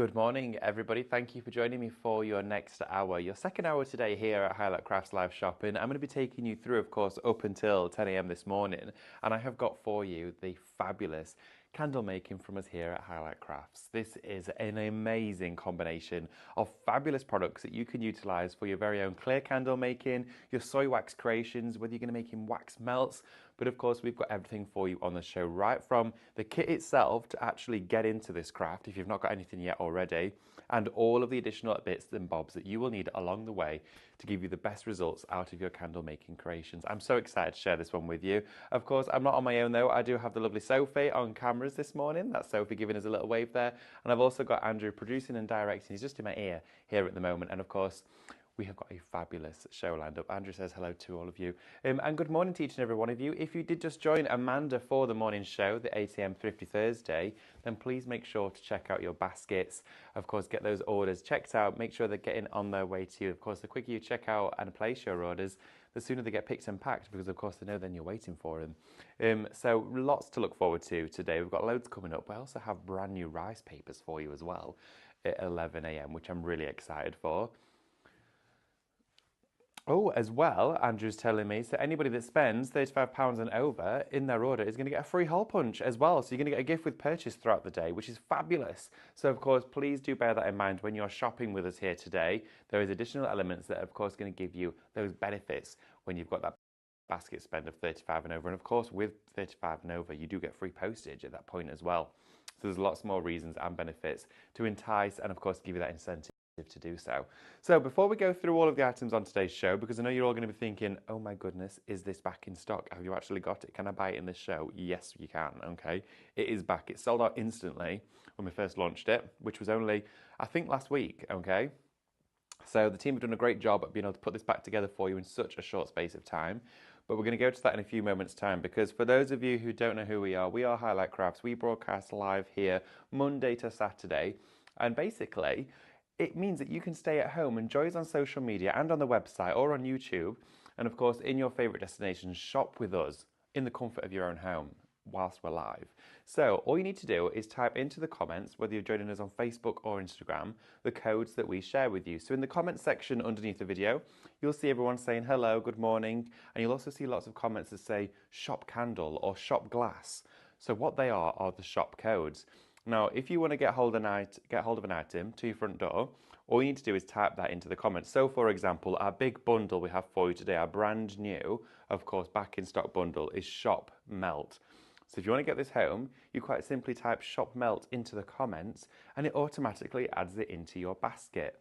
Good morning, everybody. Thank you for joining me for your next hour, your second hour today here at Highlight Crafts Live Shopping. I'm going to be taking you through, of course, up until 10 a.m. this morning, and I have got for you the fabulous candle making from us here at Highlight Crafts. This is an amazing combination of fabulous products that you can utilize for your very own clear candle making, your soy wax creations, whether you're going to make in wax melts, but of course we've got everything for you on the show, right from the kit itself to actually get into this craft if you've not got anything yet already, and all of the additional bits and bobs that you will need along the way to give you the best results out of your candle making creations. I'm so excited to share this one with you. Of course, I'm not on my own though. I do have the lovely Sophie on cameras this morning. That's Sophie giving us a little wave there. And I've also got Andrew producing and directing. He's just in my ear here at the moment. And of course, we have got a fabulous show lined up. Andrew says hello to all of you. And good morning to each and every one of you. If you did just join Amanda for the morning show, the 8 a.m. Thrifty Thursday, then please make sure to check out your baskets. Of course, get those orders checked out. Make sure they're getting on their way to you. Of course, the quicker you check out and place your orders, the sooner they get picked and packed, because of course they know then you're waiting for them. So lots to look forward to today. We've got loads coming up. I also have brand new rice papers for you as well at 11 a.m, which I'm really excited for. Oh, as well, Andrew's telling me, so anybody that spends £35 and over in their order is going to get a free hole punch as well. So you're going to get a gift with purchase throughout the day, which is fabulous. So of course, please do bear that in mind when you're shopping with us here today. There is additional elements that are of course going to give you those benefits when you've got that basket spend of 35 and over. And of course, with 35 and over, you do get free postage at that point as well. So there's lots more reasons and benefits to entice and of course give you that incentive to do so. So before we go through all of the items on today's show, because I know you're all going to be thinking, oh my goodness, is this back in stock? Have you actually got it? Can I buy it in this show? Yes, you can. Okay, it is back. It sold out instantly when we first launched it, which was only, I think, last week. Okay, so the team have done a great job at being able to put this back together for you in such a short space of time. But we're going to go to that in a few moments' time, because for those of you who don't know who we are Highlight Crafts. We broadcast live here Monday to Saturday, and basically it means that you can stay at home and join us on social media and on the website or on YouTube, and of course in your favourite destinations, shop with us in the comfort of your own home whilst we're live. So all you need to do is type into the comments, whether you're joining us on Facebook or Instagram, the codes that we share with you. So in the comments section underneath the video, you'll see everyone saying hello, good morning, and you'll also see lots of comments that say shop candle or shop glass. So what they are the shop codes. Now, if you want to get hold of an item to your front door, all you need to do is type that into the comments. So, for example, our big bundle we have for you today, our brand new, of course, back in stock bundle is Shop Melt. So if you want to get this home, you quite simply type Shop Melt into the comments and it automatically adds it into your basket.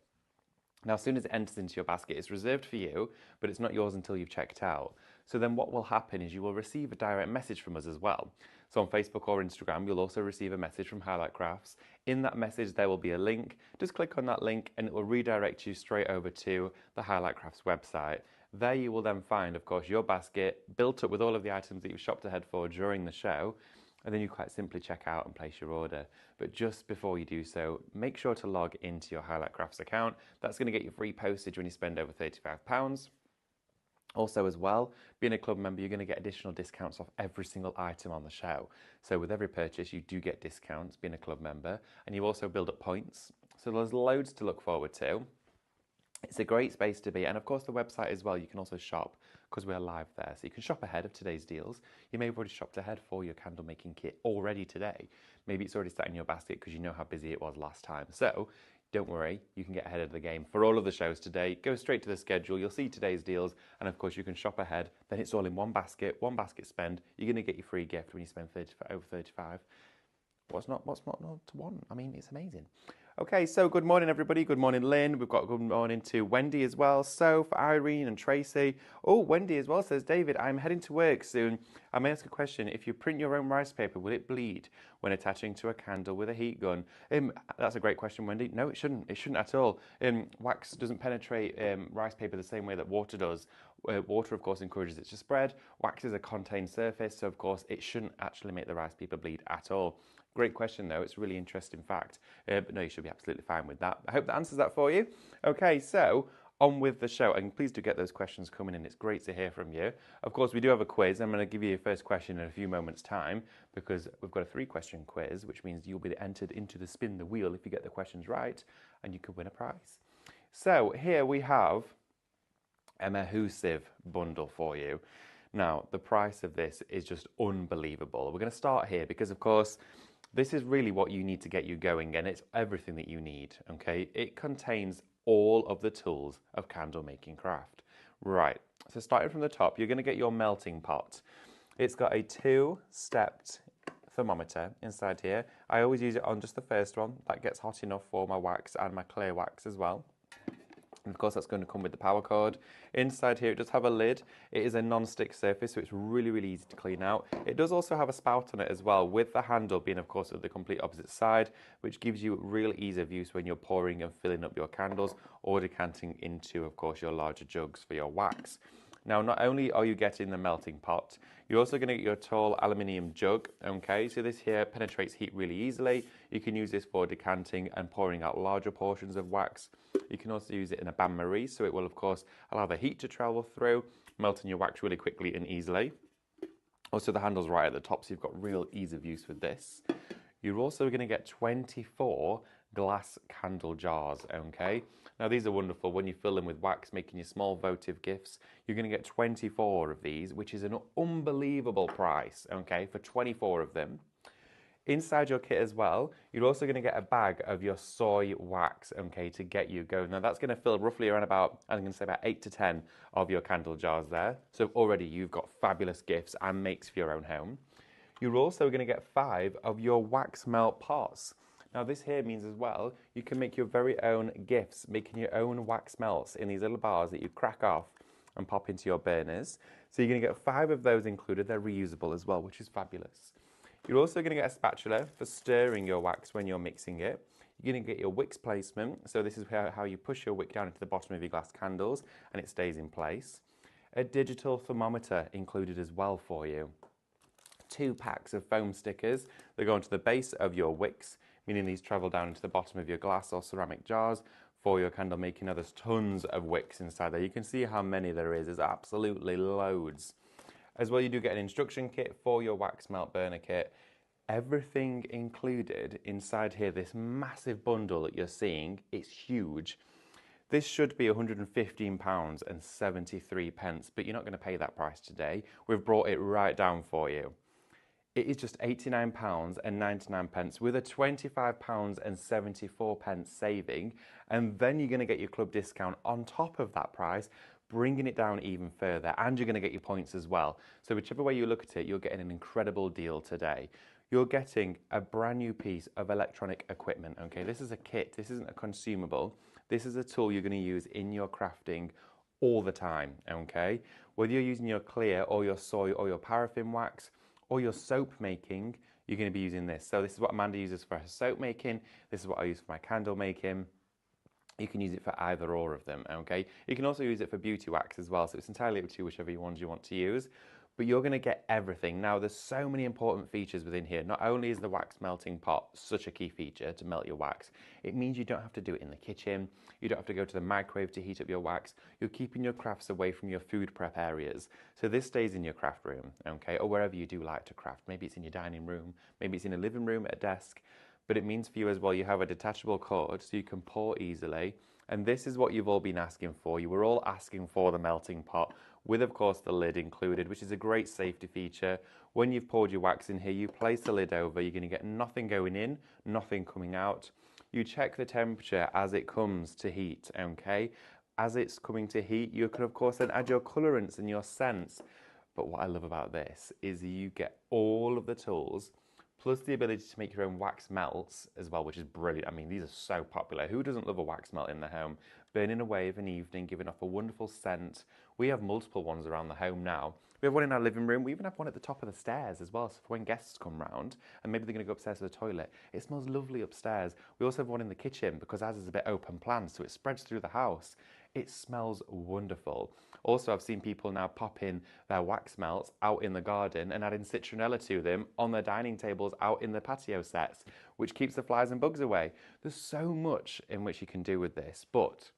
Now, as soon as it enters into your basket, it's reserved for you, but it's not yours until you've checked out. So then what will happen is you will receive a direct message from us as well. So on Facebook or Instagram, you'll also receive a message from Highlight Crafts. In that message, there will be a link. Just click on that link and it will redirect you straight over to the Highlight Crafts website. There you will then find, of course, your basket built up with all of the items that you've shopped ahead for during the show. And then you quite simply check out and place your order. But just before you do so, make sure to log into your Highlight Crafts account. That's going to get you free postage when you spend over £35. Also as well, being a club member, you're going to get additional discounts off every single item on the show. So with every purchase, you do get discounts being a club member, and you also build up points. So there's loads to look forward to. It's a great space to be, and of course the website as well, you can also shop because we're live there. So you can shop ahead of today's deals. You may have already shopped ahead for your candle making kit already today. Maybe it's already sat in your basket because you know how busy it was last time. So don't worry, you can get ahead of the game for all of the shows today. Go straight to the schedule, you'll see today's deals, and of course you can shop ahead. Then it's all in one basket spend. You're going to get your free gift when you spend over 35. What's not to want? I mean, it's amazing. Okay, so good morning, everybody. Good morning, Lynn. We've got good morning to Wendy as well. Soph, Irene and Tracy. Oh, Wendy as well says, David, I'm heading to work soon. I may ask a question. If you print your own rice paper, will it bleed when attaching to a candle with a heat gun? That's a great question, Wendy. No, it shouldn't. It shouldn't at all. Wax doesn't penetrate rice paper the same way that water does. Water, of course, encourages it to spread. Wax is a contained surface, so of course it shouldn't actually make the rice paper bleed at all. Great question, though. It's a really interesting fact. But no, you should be absolutely fine with that. I hope that answers that for you. Okay, so on with the show. And please do get those questions coming in. It's great to hear from you. Of course, we do have a quiz. I'm going to give you your first question in a few moments' time because we've got a 3-question quiz, which means you'll be entered into the spin the wheel if you get the questions right, and you could win a prize. So here we have a Mahusive bundle for you. Now, the price of this is just unbelievable. We're going to start here because, of course, this is really what you need to get you going, and it's everything that you need, okay? It contains all of the tools of candle making craft. Right, so starting from the top, you're going to get your melting pot. It's got a 2-stepped thermometer inside here. I always use it on just the first one. That gets hot enough for my wax and my clear wax as well. And of course, that's going to come with the power cord. Inside here, it does have a lid. It is a non-stick surface, so it's really, really easy to clean out. It does also have a spout on it as well, with the handle being, of course, at the complete opposite side, which gives you real ease of use when you're pouring and filling up your candles or decanting into, of course, your larger jugs for your wax. Now, not only are you getting the melting pot, you're also going to get your tall aluminium jug, okay? So this here penetrates heat really easily. You can use this for decanting and pouring out larger portions of wax. You can also use it in a bain-marie, so it will, of course, allow the heat to travel through, melting your wax really quickly and easily. Also, the handle's right at the top, so you've got real ease of use with this. You're also going to get 24 glass candle jars, okay? Now, these are wonderful. When you fill them with wax, making your small votive gifts, you're going to get 24 of these, which is an unbelievable price, okay, for 24 of them. Inside your kit as well, you're also going to get a bag of your soy wax, okay, to get you going. Now, that's going to fill roughly around about, I'm going to say about 8 to 10 of your candle jars there. So already you've got fabulous gifts and makes for your own home. You're also going to get 5 of your wax melt pots. Now, this here means as well, you can make your very own gifts, making your own wax melts in these little bars that you crack off and pop into your burners. So you're going to get 5 of those included. They're reusable as well, which is fabulous. You're also going to get a spatula for stirring your wax when you're mixing it. You're going to get your wicks placement. So this is how you push your wick down into the bottom of your glass candles and it stays in place. A digital thermometer included as well for you. 2 packs of foam stickers that go onto the base of your wicks, meaning these travel down into the bottom of your glass or ceramic jars for your candle making. Now, there's tons of wicks inside there. You can see how many there is. There's absolutely loads. As well, you do get an instruction kit for your wax melt burner kit. Everything included inside here, this massive bundle that you're seeing, it's huge. This should be £115.73, but you're not going to pay that price today. We've brought it right down for you. It is just £89.99 with a £25.74 saving, and then you're going to get your club discount on top of that price, bringing it down even further, and you're going to get your points as well. So whichever way you look at it, you're getting an incredible deal today. You're getting a brand new piece of electronic equipment, okay? This is a kit, this isn't a consumable. This is a tool you're going to use in your crafting all the time, okay? Whether you're using your clear or your soy or your paraffin wax, or your soap making, you're going to be using this. So this is what Amanda uses for her soap making. This is what I use for my candle making. You can use it for either or of them, okay? You can also use it for beauty wax as well. So it's entirely up to you whichever ones you want to use. But you're going to get everything. Now, there's so many important features within here. Not only is the wax melting pot such a key feature to melt your wax, it means you don't have to do it in the kitchen. You don't have to go to the microwave to heat up your wax. You're keeping your crafts away from your food prep areas. So this stays in your craft room, okay, or wherever you do like to craft. Maybe it's in your dining room, maybe it's in a living room at a desk. But it means for you as well, you have a detachable cord so you can pour easily. And this is what you've all been asking for. You were all asking for the melting pot with, of course, the lid included, which is a great safety feature. When you've poured your wax in here, you place the lid over. You're going to get nothing going in, nothing coming out. You check the temperature as it comes to heat, okay? As it's coming to heat, you can, of course, then add your colorants and your scents. But what I love about this is you get all of the tools plus the ability to make your own wax melts as well, which is brilliant. I mean, these are so popular. Who doesn't love a wax melt in their home? Burning away of an evening, giving off a wonderful scent. We have multiple ones around the home now. We have one in our living room. We even have one at the top of the stairs as well, so for when guests come round and maybe they're going to go upstairs to the toilet, it smells lovely upstairs. We also have one in the kitchen because ours is a bit open plan, so it spreads through the house. It smells wonderful. Also, I've seen people now pop in their wax melts out in the garden and adding citronella to them on their dining tables out in the patio sets, which keeps the flies and bugs away. There's so much in which you can do with this, but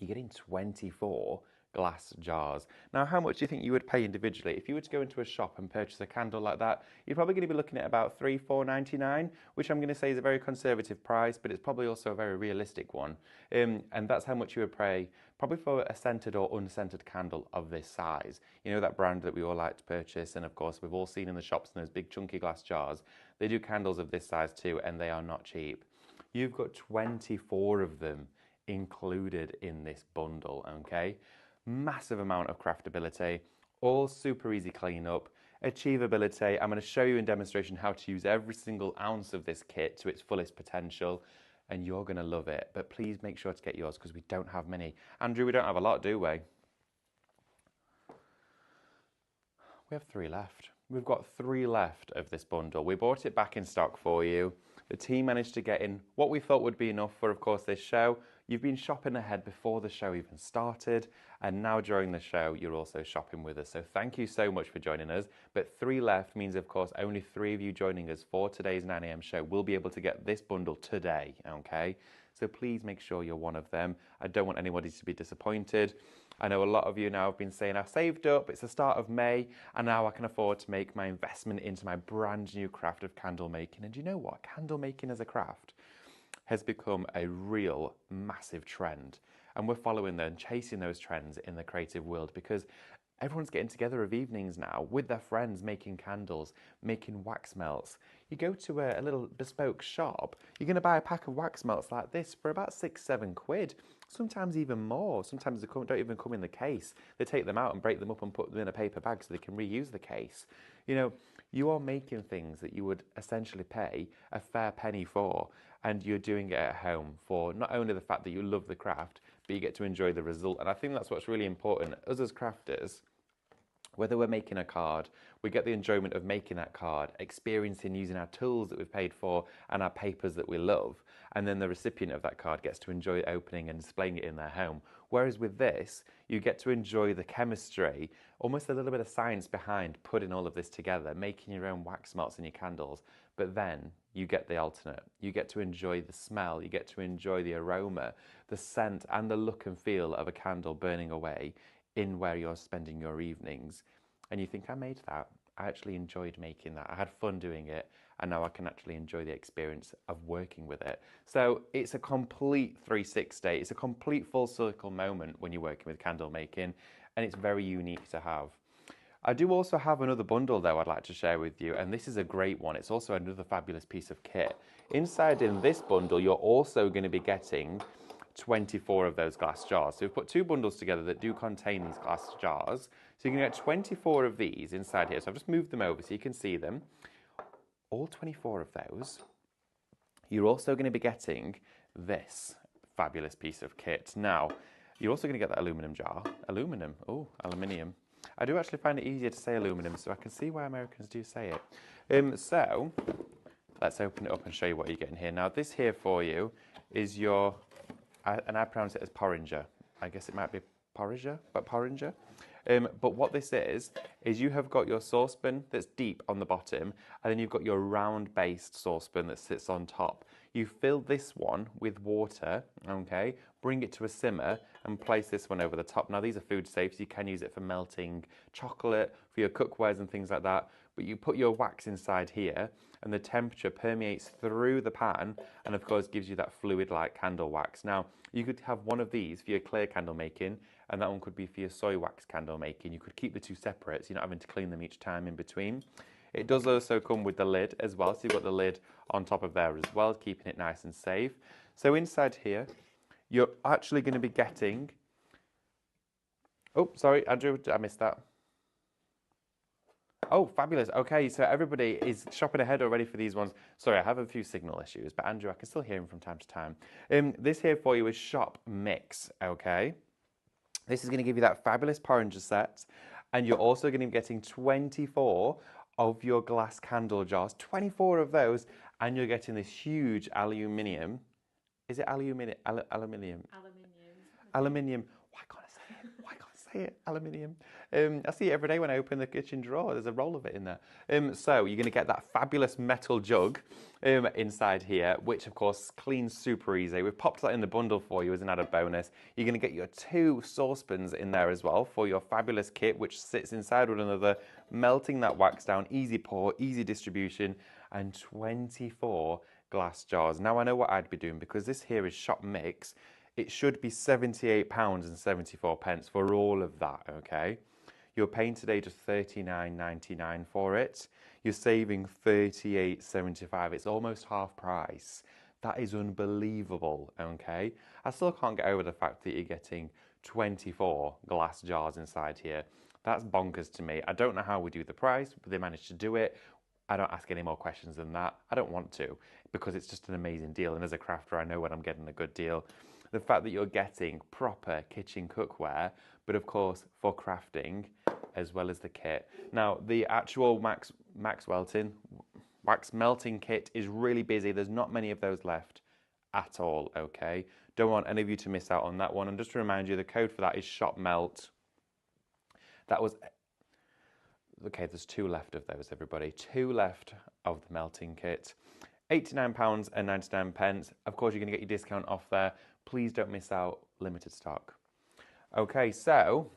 you're getting 24 glass jars. Now, how much do you think you would pay individually? If you were to go into a shop and purchase a candle like that, you're probably going to be looking at about £3, £4.99, which I'm going to say is a very conservative price, but it's probably also a very realistic one. And that's how much you would pay probably for a scented or unscented candle of this size. You know, that brand that we all like to purchase, and of course we've all seen in the shops in those big chunky glass jars. They do candles of this size too, and they are not cheap. You've got 24 of them included in this bundle, okay? Massive amount of craftability, all super easy cleanup, achievability. I'm going to show you in demonstration how to use every single ounce of this kit to its fullest potential, and you're going to love it. But please make sure to get yours because we don't have many. Andrew, we don't have a lot, do we? We have 3 left. We've got 3 left of this bundle. We bought it back in stock for you. The team managed to get in what we thought would be enough for, of course, this show. You've been shopping ahead before the show even started, and now during the show, you're also shopping with us. So thank you so much for joining us. But 3 left means, of course, only 3 of you joining us for today's 9 a.m. show will be able to get this bundle today, okay? So please make sure you're one of them. I don't want anybody to be disappointed. I know a lot of you now have been saying, I've saved up, it's the start of May, and now I can afford to make my investment into my brand new craft of candle making. And you know what? Candle making as a craft has become a real massive trend. And we're following and chasing those trends in the creative world because everyone's getting together of evenings now with their friends, making candles, making wax melts. You go to a little bespoke shop, you're going to buy a pack of wax melts like this for about £6-7, sometimes even more. Sometimes they don't even come in the case. They take them out and break them up and put them in a paper bag so they can reuse the case. You know, you are making things that you would essentially pay a fair penny for, and you're doing it at home for not only the fact that you love the craft, but you get to enjoy the result. And I think that's what's really important. Us as crafters, whether we're making a card, we get the enjoyment of making that card, experiencing using our tools that we've paid for and our papers that we love, and then the recipient of that card gets to enjoy opening and displaying it in their home. Whereas with this, you get to enjoy the chemistry, almost a little bit of science behind putting all of this together, making your own wax melts and your candles, but then you get the alternate. You get to enjoy the smell, you get to enjoy the aroma, the scent and the look and feel of a candle burning away in where you're spending your evenings. And you think, I made that. I actually enjoyed making that. I had fun doing it, and now I can actually enjoy the experience of working with it. So it's a complete 360. It's a complete full circle moment when you're working with candle making, and it's very unique to have. I do also have another bundle though I'd like to share with you, and this is a great one. It's also another fabulous piece of kit. Inside in this bundle, you're also going to be getting 24 of those glass jars. So we've put 2 bundles together that do contain these glass jars. So you can get 24 of these inside here. So I've just moved them over so you can see them. All 24 of those. You're also going to be getting this fabulous piece of kit. Now, you're also going to get that aluminum jar. Aluminium. I do actually find it easier to say aluminum, so I can see why Americans do say it. So let's open it up and show you what you're getting here. Now, this here for you is your, and I pronounce it as porringer. I guess it might be porringer, but porringer. But what this is you have got your saucepan that's deep on the bottom, and then you've got your round-based saucepan that sits on top. You fill this one with water, okay, bring it to a simmer, and place this one over the top. Now, these are food safe, so you can use it for melting chocolate, for your cookwares and things like that, but you put your wax inside here, and the temperature permeates through the pan, and of course gives you that fluid-like candle wax. Now, you could have one of these for your clear candle making, and that one could be for your soy wax candle making. You could keep the 2 separate, so you're not having to clean them each time in between. It does also come with the lid as well, so you've got the lid on top of there as well, keeping it nice and safe. So inside here, you're actually going to be getting... Oh, sorry, Andrew, I missed that. Oh, fabulous. Okay, so everybody is shopping ahead already for these ones. Sorry, I have a few signal issues, but Andrew, I can still hear him from time to time. This here for you is Shop Mix, okay? This is going to give you that fabulous porringer set, and you're also going to be getting 24 of your glass candle jars, 24 of those, and you're getting this huge aluminium. Is it aluminium? Aluminium. Why can't I say it? say it, aluminium. I see it every day when I open the kitchen drawer. There's a roll of it in there. So you're going to get that fabulous metal jug inside here, which of course cleans super easy. We've popped that in the bundle for you as an added bonus. You're going to get your 2 saucepans in there as well for your fabulous kit, which sits inside one another, melting that wax down, easy pour, easy distribution, and 24 glass jars. Now I know what I'd be doing because this here is shop mix. It should be £78.74 for all of that, okay? You're paying today just $39.99 for it. You're saving $38.75. It's almost half price. That is unbelievable, okay? I still can't get over the fact that you're getting 24 glass jars inside here. That's bonkers to me. I don't know how we do the price, but they managed to do it. I don't ask any more questions than that. I don't want to because it's just an amazing deal. And as a crafter, I know when I'm getting a good deal. The fact that you're getting proper kitchen cookware, but of course for crafting as well as the kit. Now the actual Max Welton wax melting kit is really busy. There's not many of those left at all, okay? Don't want any of you to miss out on that one. And just to remind you, the code for that is ShopMelt. That was, okay, there's 2 left of those, everybody. 2 left of the melting kit. £89.99. Of course, you're going to get your discount off there. Please don't miss out, limited stock. Okay, so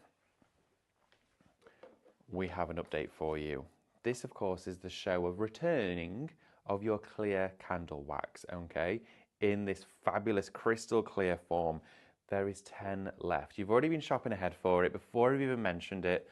we have an update for you. This, of course, is the show of returning of your clear candle wax, okay, in this fabulous crystal clear form. There is 10 left. You've already been shopping ahead for it before I've even mentioned it.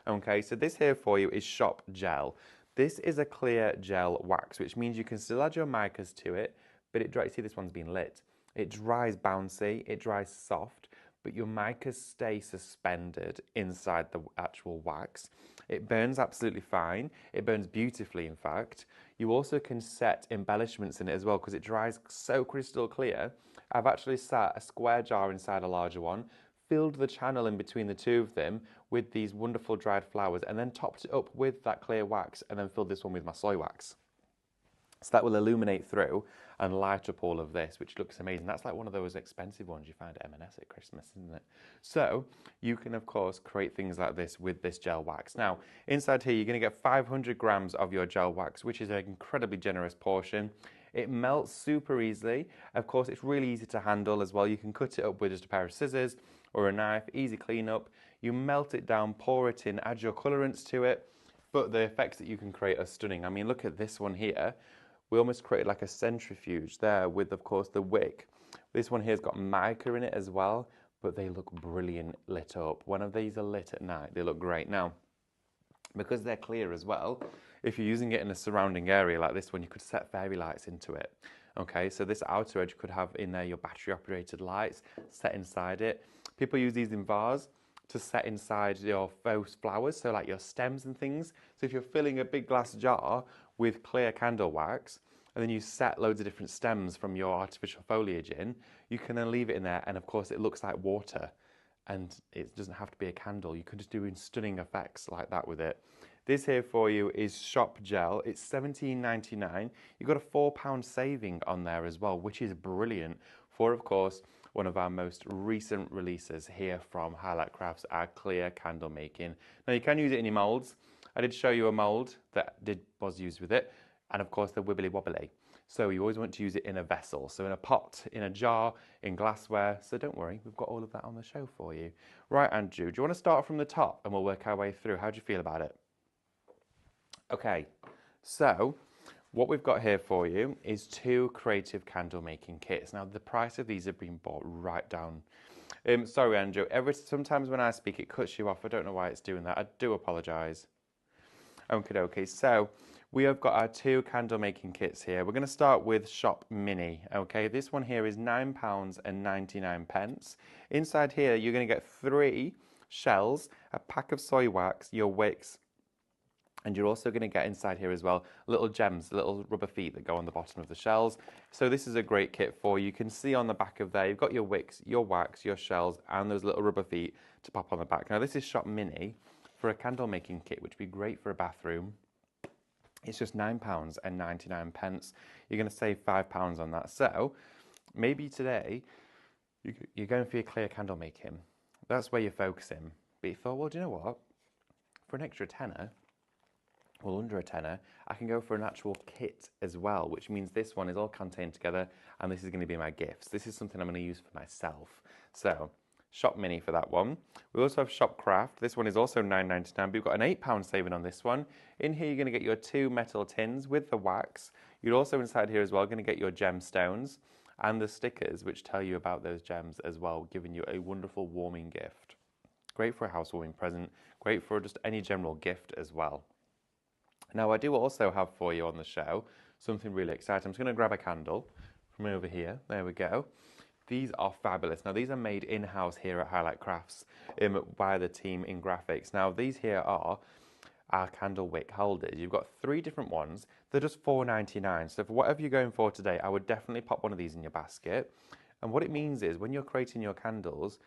Okay, so this here for you is Shop Gel. This is a clear gel wax, which means you can still add your micas to it, but it dries. See, this one's been lit. It dries bouncy, it dries soft, but your micas stay suspended inside the actual wax. It burns absolutely fine. It burns beautifully, in fact. You also can set embellishments in it as well because it dries so crystal clear. I've actually sat a square jar inside a larger one, filled the channel in between the 2 of them with these wonderful dried flowers, and then topped it up with that clear wax, and then filled this one with my soy wax. So that will illuminate through and light up all of this, which looks amazing. That's like one of those expensive ones you find at M&S at Christmas, isn't it? So you can, of course, create things like this with this gel wax. Now, inside here, you're going to get 500 grams of your gel wax, which is an incredibly generous portion. It melts super easily. Of course, it's really easy to handle as well. You can cut it up with just a pair of scissors or a knife, easy cleanup. You melt it down, pour it in, add your colorants to it. But the effects that you can create are stunning. I mean, look at this one here. We almost created like a centrifuge there with, of course, the wick. This one here's got mica in it as well, but they look brilliant lit up. When these are lit at night, they look great. Now, because they're clear as well, if you're using it in a surrounding area like this one, you could set fairy lights into it. Okay, so this outer edge could have in there your battery operated lights set inside it. People use these in vase to set inside your faux flowers, so like your stems and things. So if you're filling a big glass jar with clear candle wax, and then you set loads of different stems from your artificial foliage in, you can then leave it in there, and of course it looks like water, and it doesn't have to be a candle. You could just do stunning effects like that with it. This here for you is Shop Gel. It's $17.99. You've got a £4 saving on there as well, which is brilliant for, of course, one of our most recent releases here from Highlight Crafts, our clear candle making. Now you can use it in your molds. I did show you a mold that was used with it, and of course the wibbly wobbly. So you always want to use it in a vessel, so in a pot, in a jar, in glassware. So don't worry, we've got all of that on the show for you. Right, Andrew, do you want to start from the top and we'll work our way through? How do you feel about it? Okay, so what we've got here for you is 2 creative candle making kits. Now the price of these have been bought right down. Sorry, Andrew, sometimes when I speak it cuts you off. I don't know why it's doing that. I do apologise. Okay, so we have got our 2 candle making kits here. We're going to start with Shop Mini. Okay, this one here is £9.99. Inside here, you're going to get 3 shells, a pack of soy wax, your wicks, and you're also going to get inside here as well little gems, little rubber feet that go on the bottom of the shells. So this is a great kit for you. You can see on the back of there, you've got your wicks, your wax, your shells, and those little rubber feet to pop on the back. Now this is Shop Mini for a candle making kit, which would be great for a bathroom. It's just £9.99. You're going to save £5 on that. So maybe today you're going for your clear candle making. That's where you're focusing. But you thought, well, do you know what? For an extra tenner, well, under a tenner, I can go for an actual kit as well, which means this one is all contained together, and this is going to be my gifts. This is something I'm going to use for myself. So, Shop Mini for that one. We also have Shop Craft. This one is also £9.99, but we've got an £8 saving on this one. In here, you're going to get your 2 metal tins with the wax. You're also inside here as well going to get your gemstones and the stickers, which tell you about those gems as well, giving you a wonderful warming gift. Great for a housewarming present, great for just any general gift as well. Now, I do also have for you on the show something really exciting. I'm just going to grab a candle from over here. There we go. These are fabulous. Now, these are made in-house here at Highlight Crafts by the team in graphics. Now, these here are our candle wick holders. You've got 3 different ones. They're just £4.99. So for whatever you're going for today, I would definitely pop one of these in your basket. And what it means is when you're creating your candles,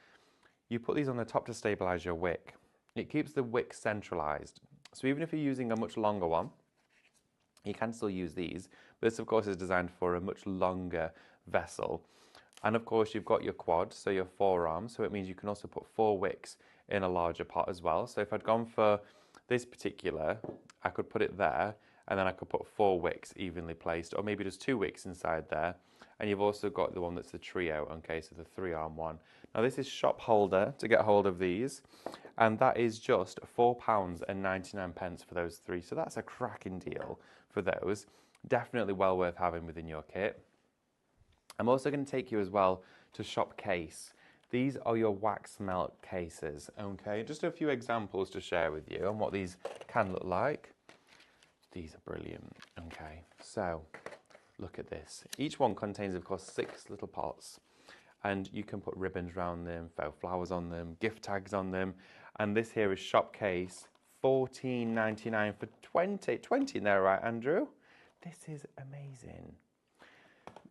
you put these on the top to stabilize your wick. It keeps the wick centralized. So even if you're using a much longer one, you can still use these. But this, of course, is designed for a much longer vessel. And of course, you've got your quad, so your forearm. So it means you can also put 4 wicks in a larger pot as well. So if I'd gone for this particular, I could put it there, and then I could put 4 wicks evenly placed, or maybe just 2 wicks inside there. And you've also got the one that's the trio, okay, so the 3-arm one. Now this is Shop Holder to get hold of these, and that is just £4.99 for those 3. So that's a cracking deal for those. Definitely well worth having within your kit. I'm also going to take you as well to Shop Case. These are your wax melt cases, okay? Just a few examples to share with you on what these can look like. These are brilliant, okay? So, look at this. Each one contains, of course, 6 little pots, and you can put ribbons around them, faux flowers on them, gift tags on them, and this here is Shop Case, £14.99 for 20 in there, right, Andrew? This is amazing.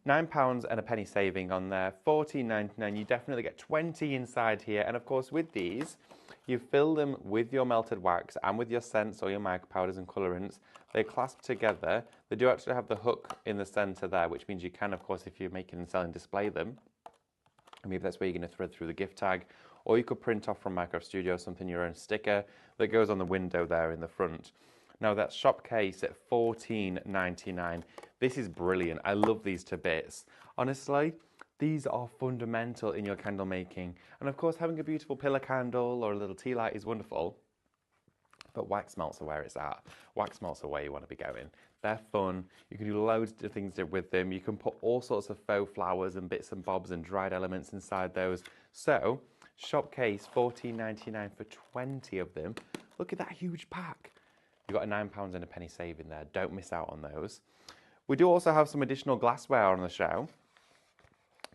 £9 and a penny saving on there, £14.99. You definitely get 20 inside here. And of course, with these, you fill them with your melted wax and with your scents or your mica powders and colorants. They clasp together. They do actually have the hook in the center there, which means you can, of course, if you're making and selling, display them. And maybe that's where you're going to thread through the gift tag. Or you could print off from Minecraft Studio something, your own sticker that goes on the window there in the front. Now that's Shop Case at £14.99. This is brilliant. I love these to bits. Honestly, these are fundamental in your candle making. And of course, having a beautiful pillar candle or a little tea light is wonderful. But wax melts are where it's at. Wax melts are where you want to be going. They're fun. You can do loads of things with them. You can put all sorts of faux flowers and bits and bobs and dried elements inside those. So, Shop Case, £14.99 for 20 of them. Look at that huge pack. You've got a £9 and a penny saving there. Don't miss out on those. We do also have some additional glassware on the show.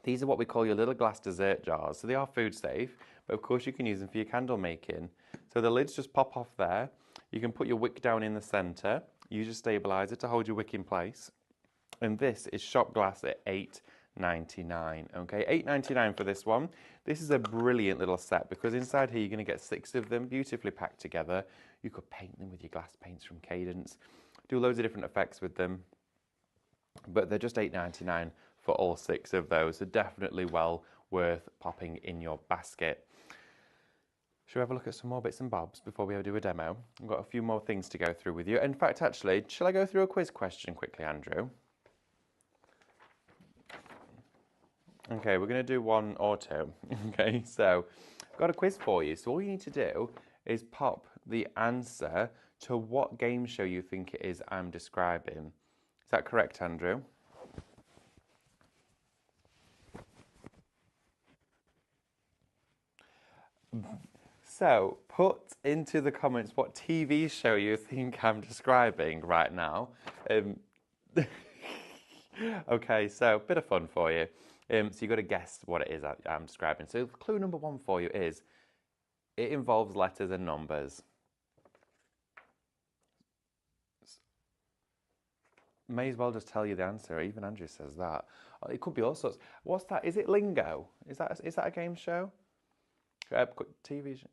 These are what we call your little glass dessert jars. So they are food safe, but of course you can use them for your candle making. So the lids just pop off there. You can put your wick down in the center. Use your stabilizer to hold your wick in place. And this is Shop Glass at £8.99. Okay, £8.99 for this one. This is a brilliant little set because inside here you're going to get 6 of them beautifully packed together. You could paint them with your glass paints from Cadence. Do loads of different effects with them. But they're just £8.99 for all 6 of those. So definitely well worth popping in your basket. Shall we have a look at some more bits and bobs before we do a demo? I've got a few more things to go through with you. In fact, actually, shall I go through a quiz question quickly, Andrew? Okay, we're going to do 1 or 2. Okay, so I've got a quiz for you. So all you need to do is pop the answer to what game show you think it is I'm describing. Is that correct, Andrew? So, put into the comments what TV show you think I'm describing right now. Okay, so bit of fun for you. So you've got to guess what it is I'm describing. So clue number 1 for you is, it involves letters and numbers. May as well just tell you the answer. Even Andrew says that. It could be all sorts. What's that? Is it Lingo? Is that a game show? TV show?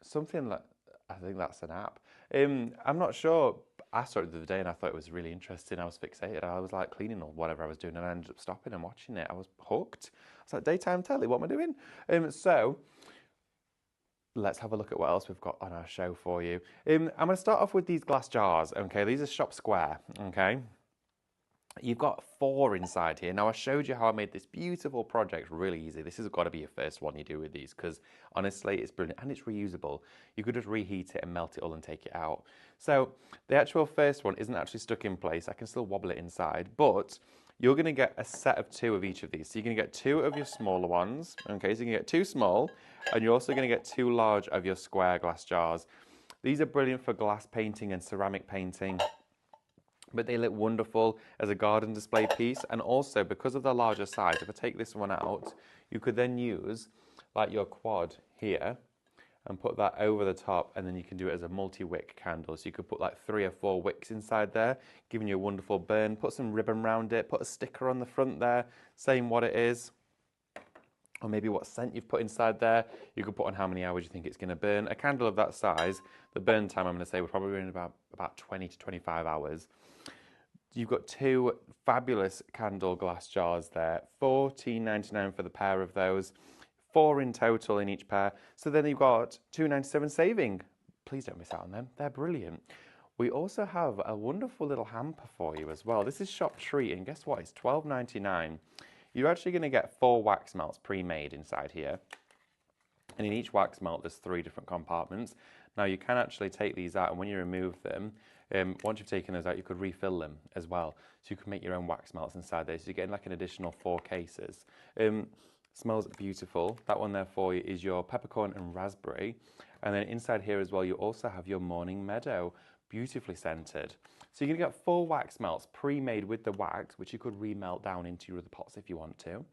Something like, I think that's an app. I'm not sure. I saw it the other day and I thought it was really interesting. I was fixated. I was like cleaning or whatever I was doing and I ended up stopping and watching it. I was hooked. I was like, daytime telly, what am I doing? So, let's have a look at what else we've got on our show for you. I'm going to start off with these glass jars. Okay, these are Shop Square. Okay. You've got 4 inside here. Now, I showed you how I made this beautiful project really easy. This has got to be your first one you do with these because honestly, it's brilliant and it's reusable. You could just reheat it and melt it all and take it out. So the actual first one isn't actually stuck in place. I can still wobble it inside, but you're going to get a set of 2 of each of these. So you're going to get 2 of your smaller ones. Okay, so you can get 2 small and you're also going to get 2 large of your square glass jars. These are brilliant for glass painting and ceramic painting, but they look wonderful as a garden display piece. And also because of the larger size, if I take this one out, you could then use like your quad here and put that over the top, and then you can do it as a multi-wick candle. So you could put like 3 or 4 wicks inside there, giving you a wonderful burn. Put some ribbon around it, put a sticker on the front there saying what it is, or maybe what scent you've put inside there. You could put on how many hours you think it's going to burn. A candle of that size, the burn time I'm going to say would probably be in about 20 to 25 hours. You've got 2 fabulous candle glass jars there, $14.99 for the pair of those, 4 in total in each pair. So then you've got $2.97 saving. Please don't miss out on them. They're brilliant. We also have a wonderful little hamper for you as well. This is Shop Treat, and guess what? It's $12.99. You're actually going to get 4 wax melts pre-made inside here. And in each wax melt, there's 3 different compartments. Now you can actually take these out, and when you remove them, once you've taken those out, you could refill them as well. So you can make your own wax melts inside there. So you're getting like an additional 4 cases. Smells beautiful. That one there for you is your peppercorn and raspberry. And then inside here as well, you also have your morning meadow, beautifully scented. So you're going to get 4 wax melts pre-made with the wax, which you could remelt down into your other pots if you want to.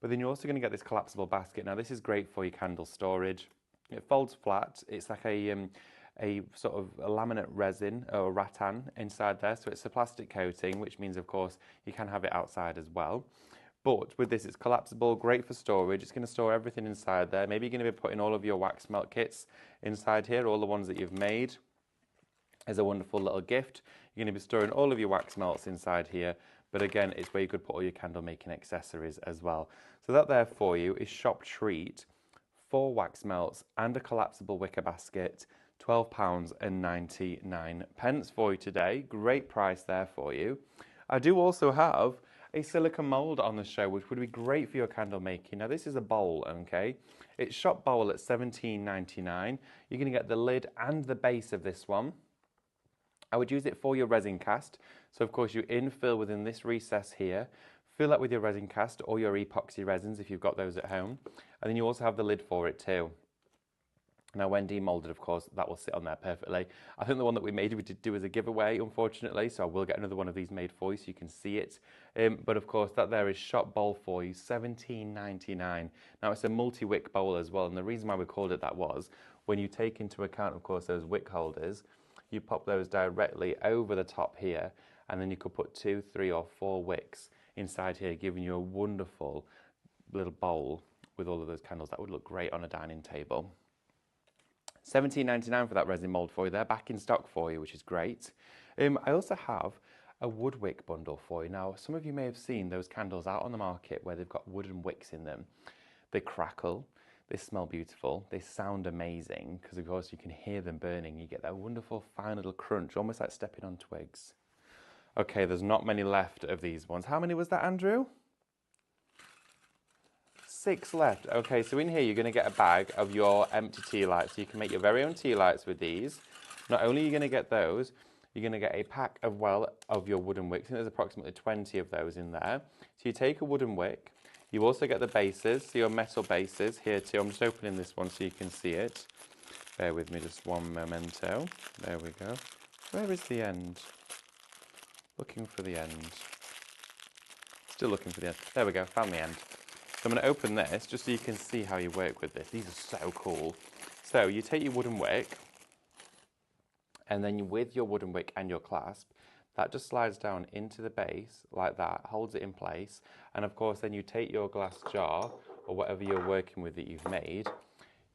But then you're also going to get this collapsible basket. Now this is great for your candle storage. It folds flat. It's like a sort of a laminate resin or rattan inside there. So it's a plastic coating, which means of course you can have it outside as well. But with this, it's collapsible, great for storage. It's going to store everything inside there. Maybe you're going to be putting all of your wax melt kits inside here, all the ones that you've made as a wonderful little gift. You're going to be storing all of your wax melts inside here. But again, it's where you could put all your candle making accessories as well. So that there for you is Shop Treat, 4 wax melts and a collapsible wicker basket, £12.99 for you today. Great price there for you. I do also have a silicone mould on the show, which would be great for your candle making. Now this is a bowl, okay? It's Shop Bowl at $17.99. You're going to get the lid and the base of this one. I would use it for your resin cast. So of course you infill within this recess here, fill that with your resin cast or your epoxy resins if you've got those at home. And then you also have the lid for it too. Now when demolded, of course, that will sit on there perfectly. I think the one that we made, we did do as a giveaway, unfortunately, so I will get another one of these made for you so you can see it. But of course, that there is Shop Bowl for you, $17.99. Now it's a multi-wick bowl as well, and the reason why we called it that was, when you take into account, of course, those wick holders, you pop those directly over the top here, and then you could put 2, 3, or 4 wicks inside here, giving you a wonderful little bowl with all of those candles. That would look great on a dining table. $17.99 for that resin mould for you there, back in stock for you, which is great. I also have a wood wick bundle for you. Now, some of you may have seen those candles out on the market where they've got wooden wicks in them. They crackle, they smell beautiful, they sound amazing, because of course you can hear them burning. You get that wonderful fine little crunch, almost like stepping on twigs. Okay, there's not many left of these ones. How many was that, Andrew? 6 left. Okay, so in here you're going to get a bag of your empty tea lights. So you can make your very own tea lights with these. Not only are you going to get those, you're going to get a pack of your wooden wicks. I think there's approximately 20 of those in there. So you take a wooden wick. You also get the bases, so your metal bases here too. I'm just opening this one so you can see it. Bear with me just one memento. There we go. Where is the end? Looking for the end. Still looking for the end. There we go, found the end. So I'm going to open this just so you can see how you work with this. These are so cool. So you take your wooden wick, and then with your wooden wick and your clasp, that just slides down into the base like that, holds it in place. And of course, then you take your glass jar or whatever you're working with that you've made,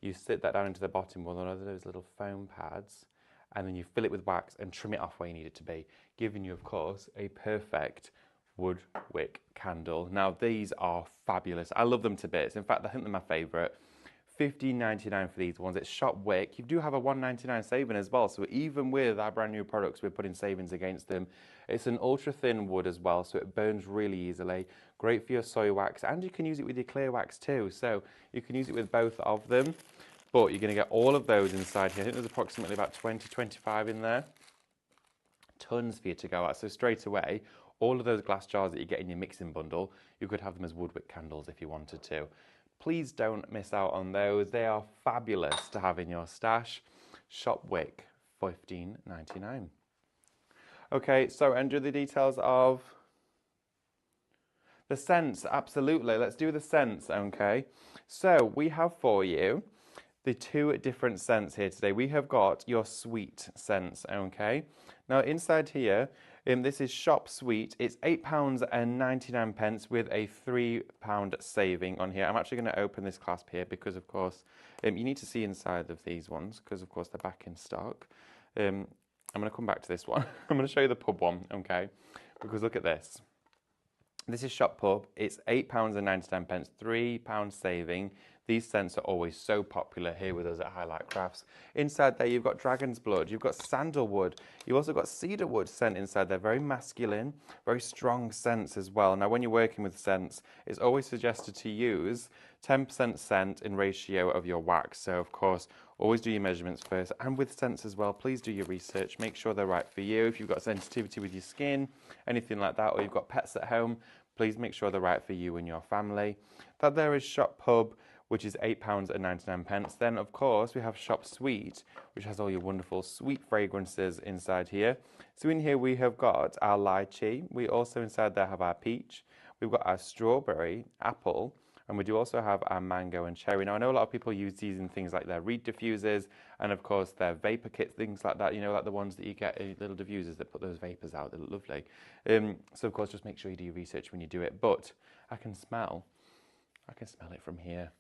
you sit that down into the bottom with one of those little foam pads, and then you fill it with wax and trim it off where you need it to be, giving you, of course, a perfect wood wick candle. Now these are fabulous. I love them to bits. In fact, I think they're my favourite. 15.99 for these ones. It's shop wick. You do have a 1.99 saving as well. So even with our brand new products, we're putting savings against them. It's an ultra thin wood as well, so it burns really easily. Great for your soy wax, and you can use it with your clear wax too. So you can use it with both of them, but you're going to get all of those inside here. I think there's approximately about 20, 25 in there. Tons for you to go at. So straight away, all of those glass jars that you get in your mixing bundle, you could have them as wood wick candles if you wanted to. Please don't miss out on those. They are fabulous to have in your stash. Shop wick, $15.99. Okay, so enter the details of the scents. Absolutely, let's do the scents, okay? So we have for you the two different scents here today. We have got your sweet scents, okay? Now inside here, this is Shop Sweet. It's £8.99 with a £3 saving on here. I'm actually going to open this clasp here because, of course, you need to see inside of these ones because, of course, they're back in stock. I'm going to come back to this one. I'm going to show you the pub one, okay? Because look at this. This is Shop Pub. It's £8.99, £3 saving. These scents are always so popular here with us at Highlight Crafts. Inside there, you've got Dragon's Blood, you've got Sandalwood, you've also got Cedarwood scent inside there. Very masculine, very strong scents as well. Now, when you're working with scents, it's always suggested to use 10% scent in ratio of your wax. So, of course, always do your measurements first. And with scents as well, please do your research. Make sure they're right for you. If you've got sensitivity with your skin, anything like that, or you've got pets at home, please make sure they're right for you and your family. That there is Shop Pub, which is £8.99. Then, of course, we have Shop Sweet, which has all your wonderful sweet fragrances inside here. So in here we have got our lychee. We also inside there have our peach. We've got our strawberry, apple, and we do also have our mango and cherry. Now, I know a lot of people use these in things like their reed diffusers and, of course, their vapor kits, things like that. You know, like the ones that you get, little diffusers that put those vapors out. They look lovely. So, of course, just make sure you do your research when you do it. But I can smell it from here.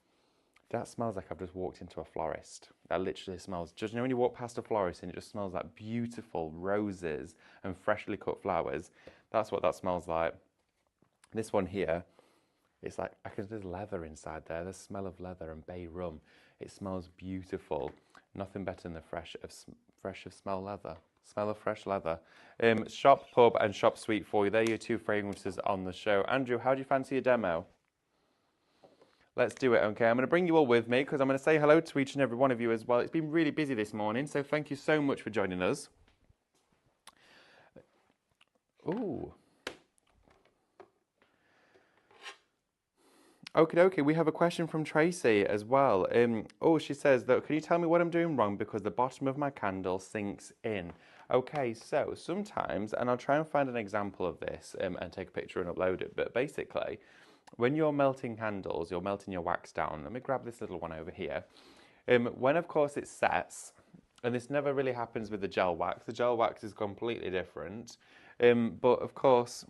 That smells like I've just walked into a florist. That literally smells, just, you know, when you walk past a florist and it just smells like beautiful roses and freshly cut flowers, that's what that smells like. This one here, it's like, there's leather inside there. There's smell of leather and bay rum. It smells beautiful. Nothing better than the fresh of smell leather. Smell of fresh leather. Shop Pub and Shop Sweet for you. They're your two fragrances on the show. Andrew, how do you fancy a demo? Let's do it, okay? I'm going to bring you all with me because I'm going to say hello to each and every one of you as well. It's been really busy this morning, so thank you so much for joining us. Ooh. Okay, we have a question from Tracy as well. She says that, can you tell me what I'm doing wrong because the bottom of my candle sinks in? Okay, so sometimes, and I'll try and find an example of this and take a picture and upload it, but basically, when you're melting candles, you're melting your wax down. Let me grab this little one over here. When, of course, it sets, and this never really happens with the gel wax is completely different. But, of course,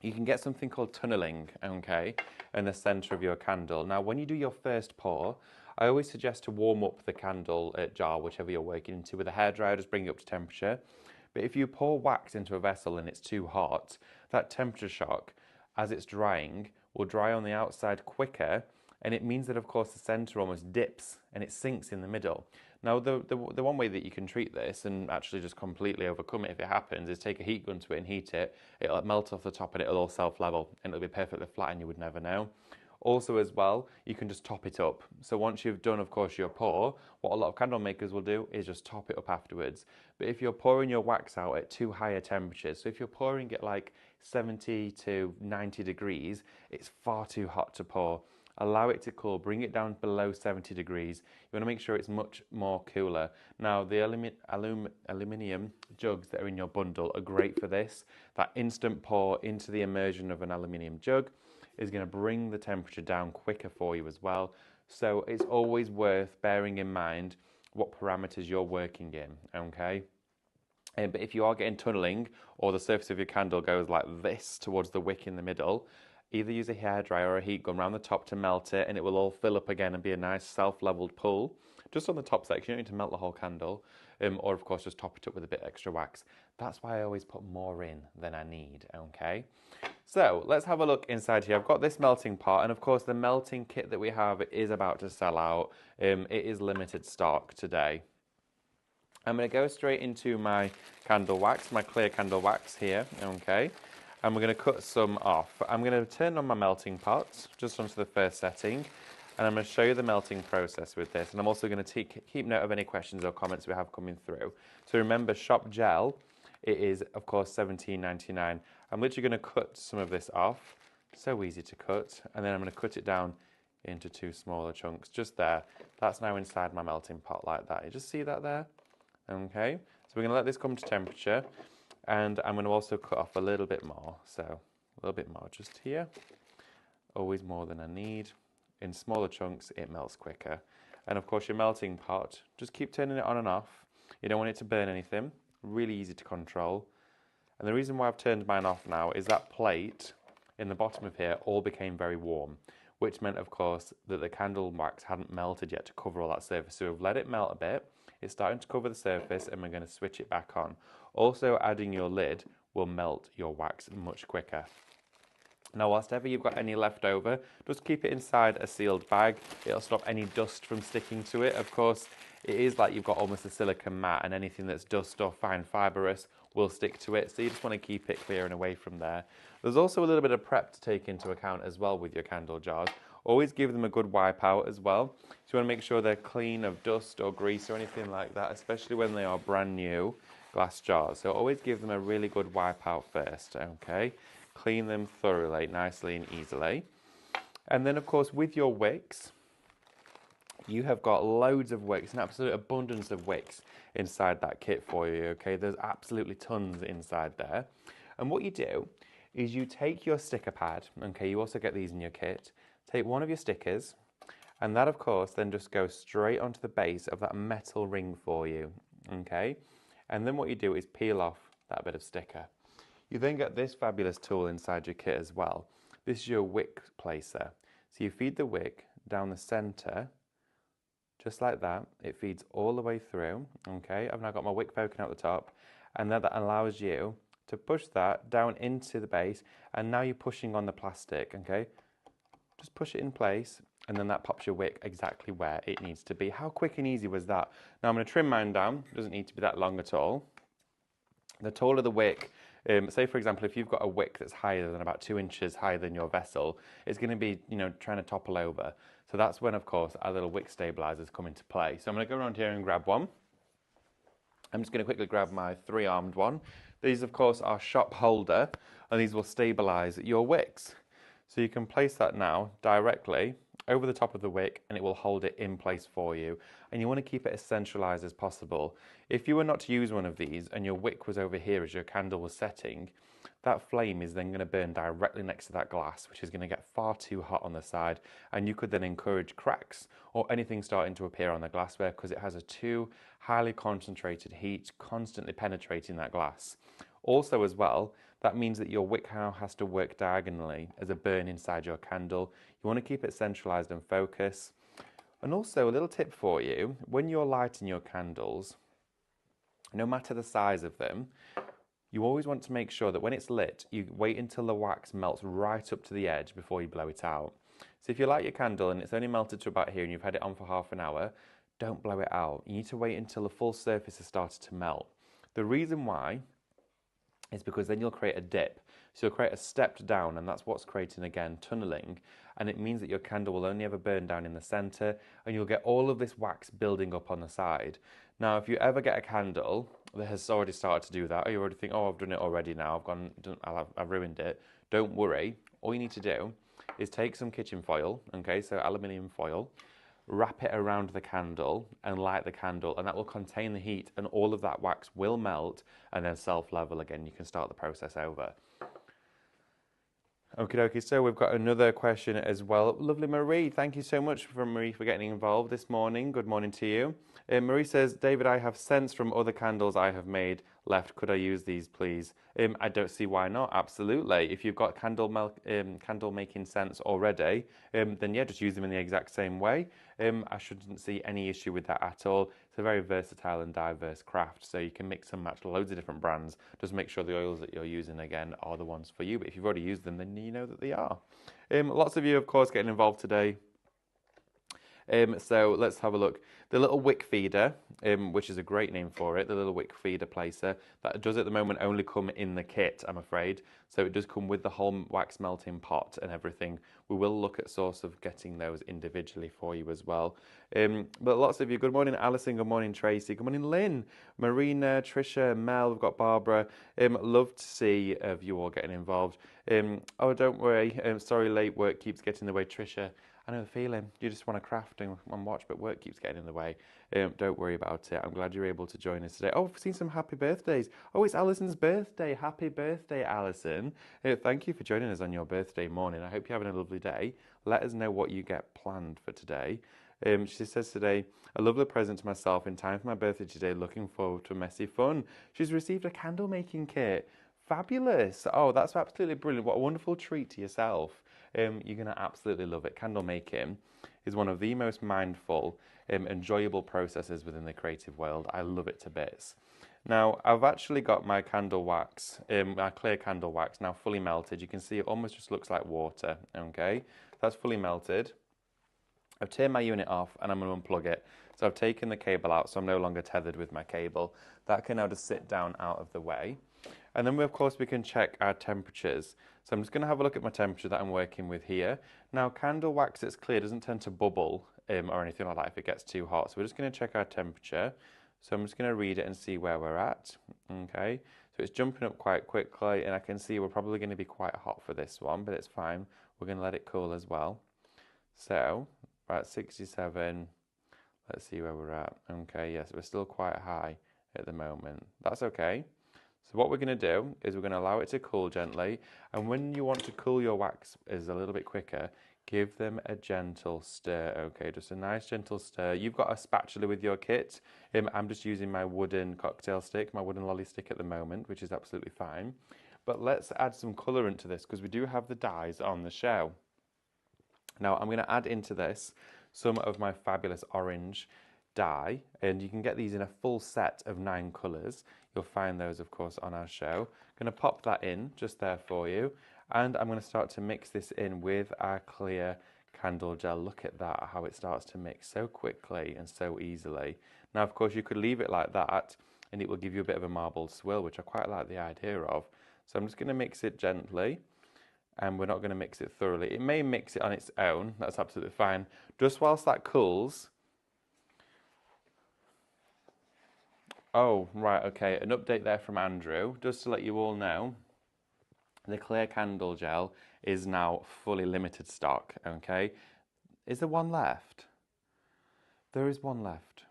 you can get something called tunneling, okay, in the center of your candle. Now, when you do your first pour, I always suggest to warm up the candle jar, whichever you're working into, with a hairdryer, just bring it up to temperature. But if you pour wax into a vessel and it's too hot, that temperature shock, as it's drying, will dry on the outside quicker, and it means that, of course, the center almost dips and it sinks in the middle. Now, the one way that you can treat this and actually just completely overcome it if it happens is take a heat gun to it and heat it. It'll melt off the top and it'll all self-level and it'll be perfectly flat and you would never know. Also as well, you can just top it up. So once you've done, of course, your pour, what a lot of candle makers will do is just top it up afterwards. But if you're pouring your wax out at too high a temperatures, so if you're pouring at like 70 to 90 degrees, it's far too hot to pour. Allow it to cool, bring it down below 70 degrees. You want to make sure it's much more cooler. Now, the aluminium jugs that are in your bundle are great for this. That instant pour into the immersion of an aluminium jug is going to bring the temperature down quicker for you as well. So it's always worth bearing in mind what parameters you're working in, okay? But if you are getting tunneling or the surface of your candle goes like this towards the wick in the middle, either use a hairdryer or a heat gun around the top to melt it and it will all fill up again and be a nice self-leveled pull. Just on the top section, you don't need to melt the whole candle, or of course just top it up with a bit extra wax. That's why I always put more in than I need, okay? So let's have a look inside here. I've got this melting pot, and of course the melting kit that we have is about to sell out. It is limited stock today. I'm going to go straight into my candle wax, my clear candle wax here, okay? And we're going to cut some off. I'm going to turn on my melting pot, just onto the first setting, and I'm going to show you the melting process with this. And I'm also going to keep note of any questions or comments we have coming through. So remember, shop gel, it is, of course, $17.99. I'm literally going to cut some of this off. So easy to cut. And then I'm going to cut it down into 2 smaller chunks, just there. That's now inside my melting pot like that. You just see that there? Okay, so we're going to let this come to temperature, and I'm going to also cut off a little bit more. So a little bit more just here. Always more than I need. In smaller chunks, it melts quicker. And of course, your melting pot, just keep turning it on and off. You don't want it to burn anything. Really easy to control. And the reason why I've turned mine off now is that plate in the bottom of here all became very warm, which meant, of course, that the candle wax hadn't melted yet to cover all that surface. So we've let it melt a bit. It's starting to cover the surface, and we're going to switch it back on. Also, adding your lid will melt your wax much quicker. Now, whilst ever you've got any left over, just keep it inside a sealed bag. It'll stop any dust from sticking to it. Of course, it is like you've got almost a silicone mat, and anything that's dust or fine fibrous will stick to it. So you just want to keep it clear and away from there. There's also a little bit of prep to take into account as well with your candle jars. Always give them a good wipe out as well. So you want to make sure they're clean of dust or grease or anything like that, especially when they are brand new glass jars. So always give them a really good wipe out first, okay? Clean them thoroughly, nicely and easily. And then, of course, with your wicks, you have got loads of wicks, an absolute abundance of wicks inside that kit for you, okay? There's absolutely tons inside there. And what you do is you take your sticker pad, okay? You also get these in your kit. Take one of your stickers, and that, of course, then just goes straight onto the base of that metal ring for you, okay? And then what you do is peel off that bit of sticker. You then get this fabulous tool inside your kit as well. This is your wick placer. So you feed the wick down the center, just like that. It feeds all the way through, okay? I've now got my wick poking out the top, and then that allows you to push that down into the base, and now you're pushing on the plastic, okay? Just push it in place, and then that pops your wick exactly where it needs to be. How quick and easy was that? Now I'm going to trim mine down. It doesn't need to be that long at all. The taller the wick, say for example, if you've got a wick that's higher than about 2 inches higher than your vessel, it's going to be, trying to topple over. So that's when, of course, our little wick stabilizers come into play. So I'm going to go around here and grab one. I'm just going to quickly grab my 3-armed one. These, of course, are shop holder, and these will stabilize your wicks. So you can place that now directly over the top of the wick, and it will hold it in place for you. And you want to keep it as centralized as possible. If you were not to use one of these and your wick was over here as your candle was setting, that flame is then going to burn directly next to that glass, which is going to get far too hot on the side, and you could then encourage cracks or anything starting to appear on the glassware because it has a too highly concentrated heat constantly penetrating that glass. Also as well, that means that your wick now has to work diagonally as a burn inside your candle. You want to keep it centralized and focus. And also a little tip for you, when you're lighting your candles, no matter the size of them, you always want to make sure that when it's lit, you wait until the wax melts right up to the edge before you blow it out. So if you light your candle and it's only melted to about here and you've had it on for half an hour, don't blow it out. You need to wait until the full surface has started to melt. The reason why is because then you'll create a dip. So you'll create a stepped down, and that's what's creating, again, tunneling. And it means that your candle will only ever burn down in the center, and you'll get all of this wax building up on the side. Now, if you ever get a candle that has already started to do that, or you already think, oh, I've done it already now, I've ruined it, don't worry. All you need to do is take some kitchen foil, okay, so aluminium foil, wrap it around the candle and light the candle, and that will contain the heat, and all of that wax will melt and then self-level again. You can start the process over. Okie dokie, so we've got another question as well. Lovely Marie, thank you so much Marie for getting involved this morning. Good morning to you. Marie says, David, I have scents from other candles I have made, left. Could I use these, please? I don't see why not. Absolutely. If you've got candle making scents already, then yeah, just use them in the exact same way. I shouldn't see any issue with that at all. It's a very versatile and diverse craft, so you can mix and match loads of different brands. Just make sure the oils that you're using again are the ones for you. But if you've already used them, then you know that they are. Lots of you, of course, getting involved today. So let's have a look. The little wick feeder, which is a great name for it, the little wick feeder placer, that does at the moment only come in the kit, I'm afraid. So it does come with the whole wax melting pot and everything. We will look at source of getting those individually for you as well. But lots of you, good morning Alison, good morning Tracy, good morning Lynn, Marina, Trisha, Mel, we've got Barbara. Love to see of you all getting involved. Oh, don't worry, sorry late work keeps getting in the way, Trisha. I know the feeling. You just want to craft and watch, but work keeps getting in the way. Don't worry about it. I'm glad you're able to join us today. Oh, I've seen some happy birthdays. Oh, it's Alison's birthday. Happy birthday, Alison. Thank you for joining us on your birthday morning. I hope you're having a lovely day. Let us know what you get planned for today. She says today, a lovely present to myself in time for my birthday today. Looking forward to messy fun. She's received a candle making kit. Fabulous. Oh, that's absolutely brilliant. What a wonderful treat to yourself. You're going to absolutely love it. Candle making is one of the most mindful, enjoyable processes within the creative world. I love it to bits. Now, I've actually got my candle wax, my clear candle wax, now fully melted. You can see it almost just looks like water, okay? That's fully melted. I've turned my unit off and I'm going to unplug it. So I've taken the cable out, so I'm no longer tethered with my cable. That can now just sit down out of the way. And then, of course, we can check our temperatures. So I'm just going to have a look at my temperature that I'm working with here. Now, candle wax that's clear doesn't tend to bubble or anything like that if it gets too hot. So we're just going to check our temperature. So I'm just going to read it and see where we're at. Okay, so it's jumping up quite quickly, and I can see we're probably going to be quite hot for this one, but it's fine. We're going to let it cool as well. So we're at 67. Let's see where we're at. Okay, yes, we're still quite high at the moment. That's okay. So what we're going to do is we're going to allow it to cool gently, and when you want to cool your wax is a little bit quicker, give them a gentle stir, okay, just a nice gentle stir. You've got a spatula with your kit. I'm just using my wooden cocktail stick, my wooden lolly stick at the moment, which is absolutely fine. But let's add some colourant to this because we do have the dyes on the show. Now I'm going to add into this some of my fabulous orange dye, and you can get these in a full set of 9 colours. You'll find those, of course, on our show. I'm going to pop that in just there for you, and I'm going to start to mix this in with our clear candle gel. Look at that, how it starts to mix so quickly and so easily. Now, of course, you could leave it like that, and it will give you a bit of a marbled swirl, which I quite like the idea of. So I'm just going to mix it gently, and we're not going to mix it thoroughly. It may mix it on its own, that's absolutely fine. Just whilst that cools. Oh, right, okay, an update there from Andrew. Just to let you all know, the clear candle gel is now fully limited stock, okay? Is there one left? There is one left.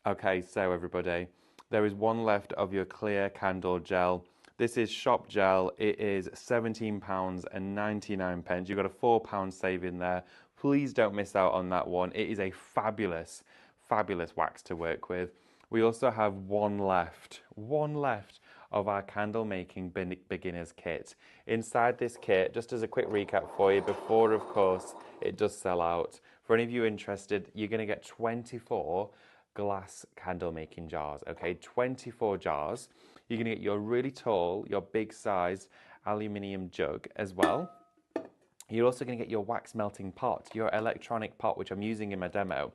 Okay, so everybody, there is one left of your clear candle gel. This is shop gel. It is £17.99. You've got a £4 saving there. Please don't miss out on that one. It is a fabulous, fabulous wax to work with. We also have one left of our candle making beginners kit. Inside this kit, just as a quick recap for you, before of course it does sell out, for any of you interested, you're going to get 24 glass candle making jars, okay, 24 jars. You're going to get your really tall, your big sized aluminium jug as well. You're also going to get your wax melting pot, your electronic pot, which I'm using in my demo.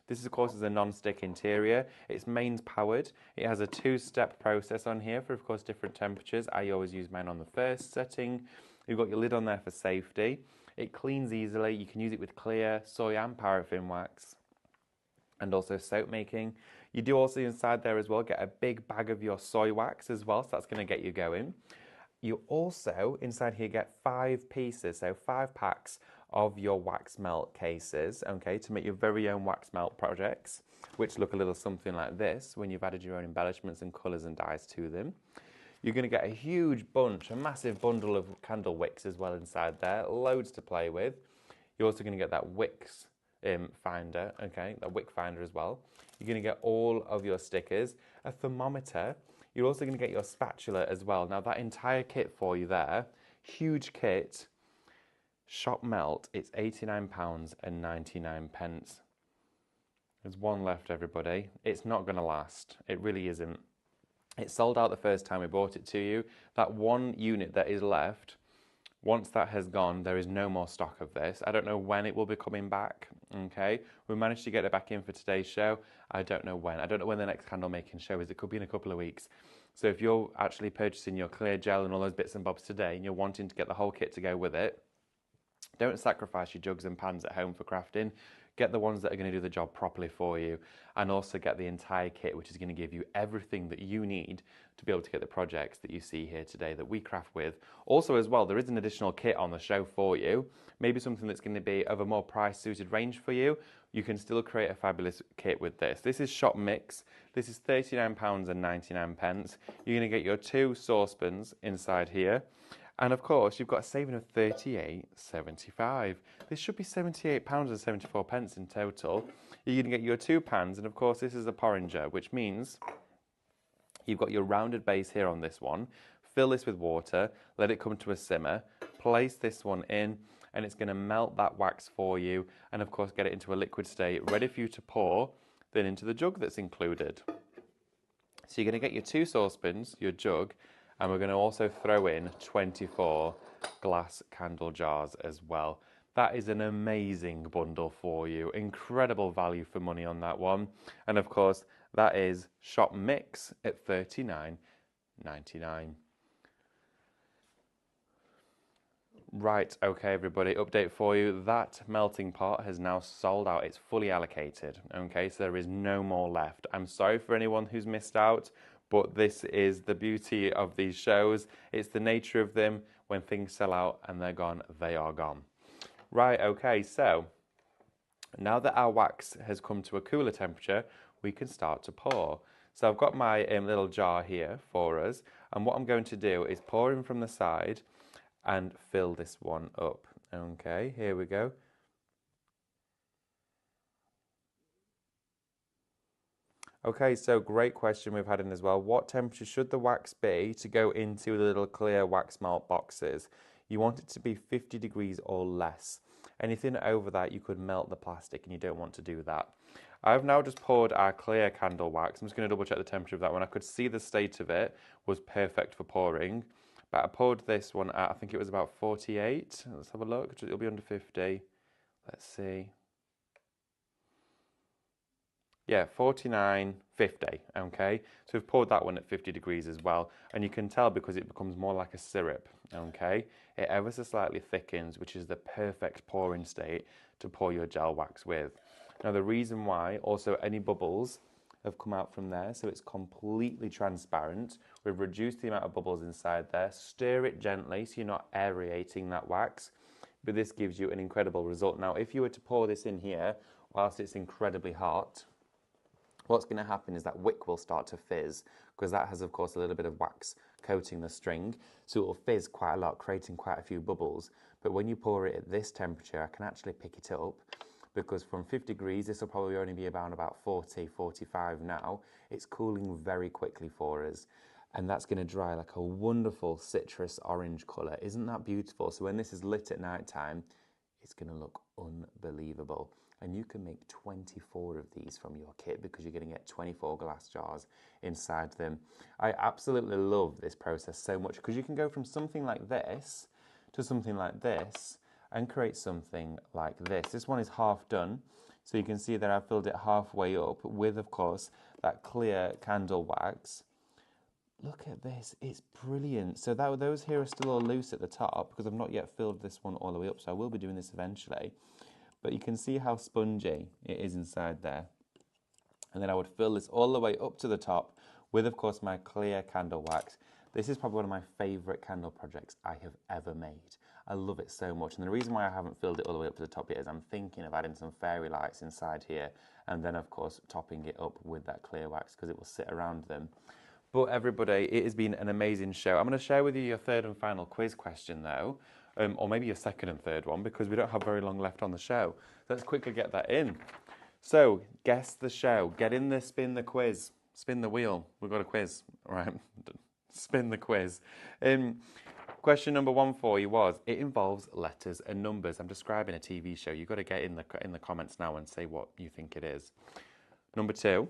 This, of course, is a non-stick interior. It's mains powered. It has a 2-step process on here for, of course, different temperatures. I always use mine on the first setting. You've got your lid on there for safety. It cleans easily. You can use it with clear, soy and paraffin wax, and also soap making. You do also inside there as well get a big bag of your soy wax as well, so that's going to get you going. You also inside here get 5 pieces, so 5 packs of your wax melt cases, okay, to make your very own wax melt projects, which look a little something like this when you've added your own embellishments and colours and dyes to them. You're going to get a huge bunch, a massive bundle of candle wicks as well inside there, loads to play with. You're also going to get that wicks finder, okay, a wick finder as well. You're going to get all of your stickers, a thermometer. You're also going to get your spatula as well. Now that entire kit for you there, huge kit, shop melt, it's £89.99. There's one left, everybody. It's not going to last. It really isn't. It sold out the first time we brought it to you. That one unit that is left, once that has gone, there is no more stock of this. I don't know when it will be coming back, okay? We managed to get it back in for today's show. I don't know when. I don't know when the next candle making show is. It could be in a couple of weeks. So if you're actually purchasing your clear gel and all those bits and bobs today and you're wanting to get the whole kit to go with it, don't sacrifice your jugs and pans at home for crafting. Get the ones that are going to do the job properly for you, and also get the entire kit, which is going to give you everything that you need to be able to get the projects that you see here today that we craft with. Also as well, there is an additional kit on the show for you, maybe something that's going to be of a more price suited range for you. You can still create a fabulous kit with this. This is Shop Mix. This is £39.99. You're going to get your 2 saucepans inside here. And of course, you've got a saving of £38.75. This should be £78.74 in total. You're going to get your 2 pans, and of course, this is a porringer, which means you've got your rounded base here on this one. Fill this with water, let it come to a simmer, place this one in, and it's going to melt that wax for you, and of course, get it into a liquid state, ready for you to pour, then into the jug that's included. So you're going to get your 2 saucepans, your jug, and we're going to also throw in 24 glass candle jars as well. That is an amazing bundle for you. Incredible value for money on that one. And of course, that is Shop Mix at £39.99. Right, okay everybody, update for you. That melting pot has now sold out. It's fully allocated, okay? So there is no more left. I'm sorry for anyone who's missed out, but this is the beauty of these shows. It's the nature of them. When things sell out and they're gone, they are gone. Right, okay, so now that our wax has come to a cooler temperature, we can start to pour. So I've got my little jar here for us, and what I'm going to do is pour in from the side and fill this one up. Okay, here we go. Okay, so great question we've had in as well. What temperature should the wax be to go into the little clear wax melt boxes? You want it to be 50 degrees or less. Anything over that, you could melt the plastic, and you don't want to do that. I've now just poured our clear candle wax. I'm just going to double check the temperature of that one. I could see the state of it was perfect for pouring. But I poured this one at, I think it was about 48. Let's have a look. It'll be under 50. Let's see. Yeah, 49.50, okay? So we've poured that one at 50 degrees as well, and you can tell because it becomes more like a syrup, okay? It ever so slightly thickens, which is the perfect pouring state to pour your gel wax with. Now the reason why, also any bubbles have come out from there, so it's completely transparent. We've reduced the amount of bubbles inside there. Stir it gently so you're not aerating that wax, but this gives you an incredible result. Now, if you were to pour this in here whilst it's incredibly hot, what's going to happen is that wick will start to fizz, because that has, of course, a little bit of wax coating the string, so it will fizz quite a lot, creating quite a few bubbles. But when you pour it at this temperature, I can actually pick it up, because from 50 degrees, this will probably only be about 40, 45 now. It's cooling very quickly for us, and that's going to dry like a wonderful citrus orange colour. Isn't that beautiful? So when this is lit at night time, it's going to look unbelievable. And you can make 24 of these from your kit, because you're going to get 24 glass jars inside them. I absolutely love this process so much, because you can go from something like this to something like this and create something like this. This one is half done, so you can see that I've filled it halfway up with, of course, that clear candle wax. Look at this, it's brilliant. So those here are still all loose at the top, because I've not yet filled this one all the way up, so I will be doing this eventually. But you can see how spongy it is inside there. And then I would fill this all the way up to the top with, of course, my clear candle wax. This is probably one of my favourite candle projects I have ever made. I love it so much. And the reason why I haven't filled it all the way up to the top yet is I'm thinking of adding some fairy lights inside here, and then, of course, topping it up with that clear wax, because it will sit around them. But everybody, it has been an amazing show. I'm going to share with you your third and final quiz question, though. or maybe your second and third one, because we don't have very long left on the show. Let's quickly get that in. So, guess the show. Get in there, spin the quiz. Spin the wheel. We've got a quiz. All right. Spin the quiz. Question number 1 for you was, it involves letters and numbers. I'm describing a TV show. You've got to get in the comments now and say what you think it is. Number 2,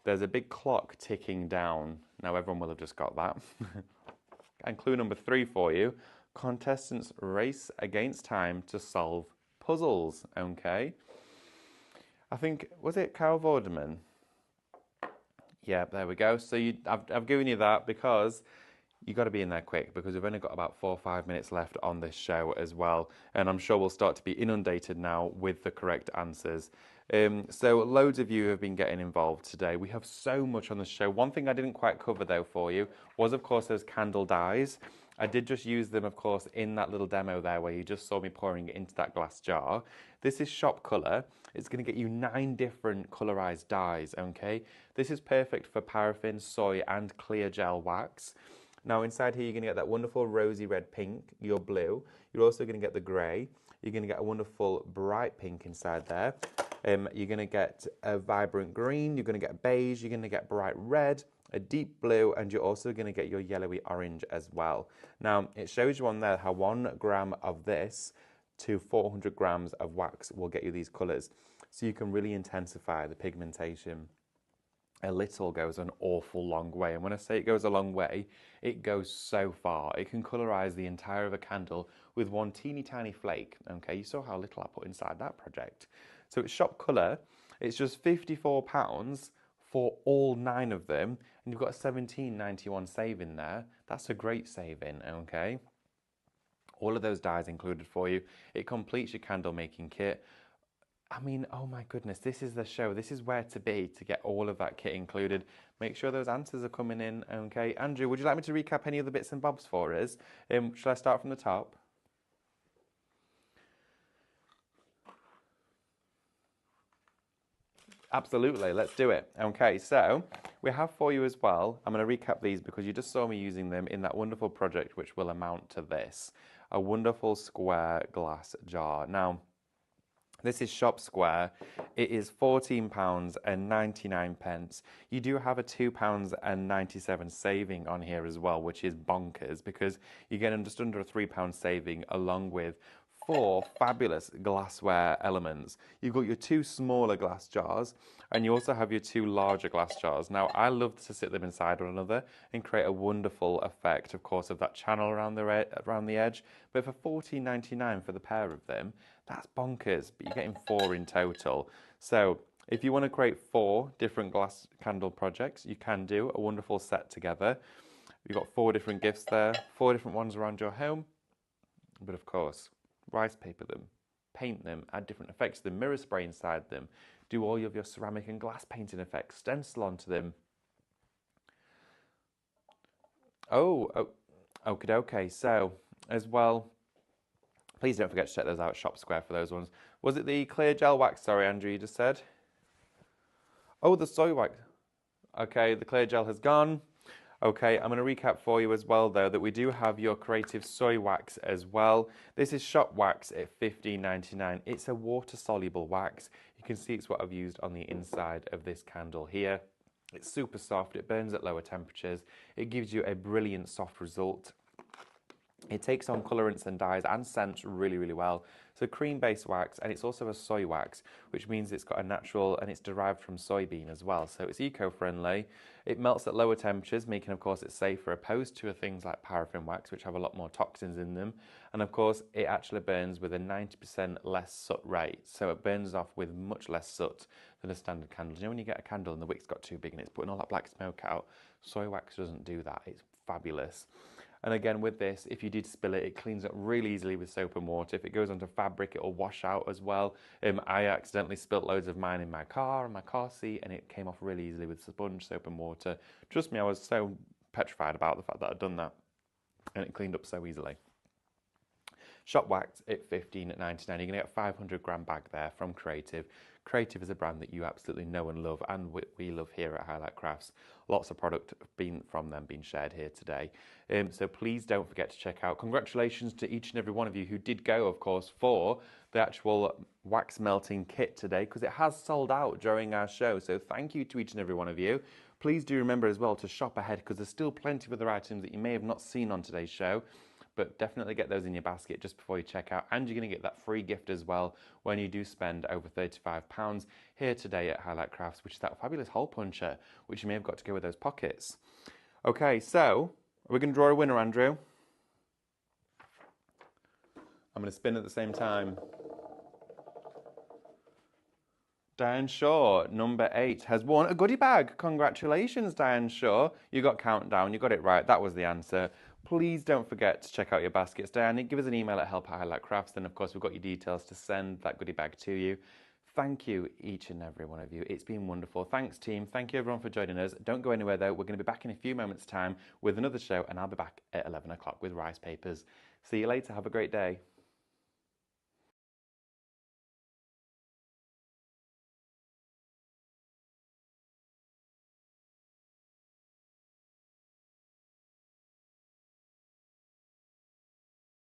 there's a big clock ticking down. Now, everyone will have just got that. And clue number 3 for you, contestants race against time to solve puzzles. Okay. I think, was it Carol Vorderman? Yeah, there we go. So I've given you that because you got to be in there quick, because we've only got about 4 or 5 minutes left on this show as well. And I'm sure we'll start to be inundated now with the correct answers. So loads of you have been getting involved today. We have so much on the show. One thing I didn't quite cover though for you was, of course, those candle dies. I did just use them, of course, in that little demo there where you just saw me pouring it into that glass jar. This is Shop Colour. It's going to get you 9 different colorized dyes, okay? This is perfect for paraffin, soy, and clear gel wax. Now inside here, you're going to get that wonderful rosy red pink, your blue. You're also going to get the grey. You're going to get a wonderful bright pink inside there. You're going to get a vibrant green. You're going to get beige. You're going to get bright red, a deep blue, and you're also going to get your yellowy orange as well. Now, it shows you on there how 1 gram of this to 400 grams of wax will get you these colours. So you can really intensify the pigmentation. A little goes an awful long way. And when I say it goes a long way, it goes so far. It can colorize the entire of a candle with 1 teeny tiny flake. Okay, you saw how little I put inside that project. So it's Shop Colour. It's just £54 for all 9 of them. And you've got a £17.91 saving there. That's a great saving, okay? All of those dyes included for you. It completes your candle making kit. I mean, oh my goodness, this is the show. This is where to be to get all of that kit included. Make sure those answers are coming in, okay? Andrew, would you like me to recap any of the bits and bobs for us? Shall I start from the top? Absolutely, let's do it. Okay, so we have for you as well, I'm going to recap these because you just saw me using them in that wonderful project which will amount to this. A wonderful square glass jar. Now, this is Shop Square. It is £14.99. You do have a £2.97 saving on here as well, which is bonkers because you're getting just under a £3 saving along with 4 fabulous glassware elements. You've got your 2 smaller glass jars and you also have your 2 larger glass jars. Now, I love to sit them inside one another and create a wonderful effect, of course, of that channel around the edge. But for £14.99 for the pair of them, that's bonkers, but you're getting 4 in total. So if you want to create 4 different glass candle projects, you can do a wonderful set together. You've got 4 different gifts there, 4 different ones around your home. But of course, rice paper them, paint them, add different effects to them, mirror spray inside them, do all of your ceramic and glass painting effects, stencil onto them. Okay, so as well, please don't forget to check those out at Shop Square for those ones. Was it the clear gel wax, sorry Andrew, you just said? Oh, the soy wax. Okay, the clear gel has gone. Okay, I'm going to recap for you as well, though, that we do have your creative soy wax as well. This is Shop Wax at $15.99. It's a water-soluble wax. You can see it's what I've used on the inside of this candle here. It's super soft. It burns at lower temperatures. It gives you a brilliant soft result. It takes on colorants and dyes and scents really, really well. So cream-based wax, and it's also a soy wax, which means it's got a natural, and it's derived from soybean as well. So it's eco-friendly. It melts at lower temperatures, making, of course, it safer opposed to things like paraffin wax, which have a lot more toxins in them. And of course, it actually burns with a 90% less soot rate. So it burns off with much less soot than a standard candle. You know when you get a candle and the wick's got too big and it's putting all that black smoke out? Soy wax doesn't do that. It's fabulous. And again, with this, if you did spill it, it cleans up really easily with soap and water. If it goes onto fabric, it'll wash out as well. I accidentally spilt loads of mine in my car, on my car seat, and it came off really easily with sponge, soap and water. Trust me, I was so petrified about the fact that I'd done that, and it cleaned up so easily. Shop Wax at $15.99. You're going to get a 500 gram bag there from Creative. Creative is a brand that you absolutely know and love, and we love here at Highlight Crafts. Lots of product from them being shared here today. So please don't forget to check out. Congratulations to each and every one of you who did go, of course, for the actual wax melting kit today, because it has sold out during our show. So thank you to each and every one of you. Please do remember as well to shop ahead, because there's still plenty of other items that you may have not seen on today's show. But definitely get those in your basket just before you check out. And you're going to get that free gift as well when you do spend over £35 here today at Highlight Crafts, which is that fabulous hole puncher, which you may have got to go with those pockets. Okay, so are we going to draw a winner, Andrew? I'm going to spin at the same time. Diane Shaw, number 8, has won a goodie bag. Congratulations, Diane Shaw. You got countdown, you got it right. That was the answer. Please don't forget to check out your baskets, Diane. Give us an email at help@highlightcrafts. Then, of course, we've got your details to send that goodie bag to you. Thank you, each and every one of you. It's been wonderful. Thanks, team. Thank you, everyone, for joining us. Don't go anywhere, though. We're going to be back in a few moments' time with another show, and I'll be back at 11 o'clock with Rice Papers. See you later. Have a great day.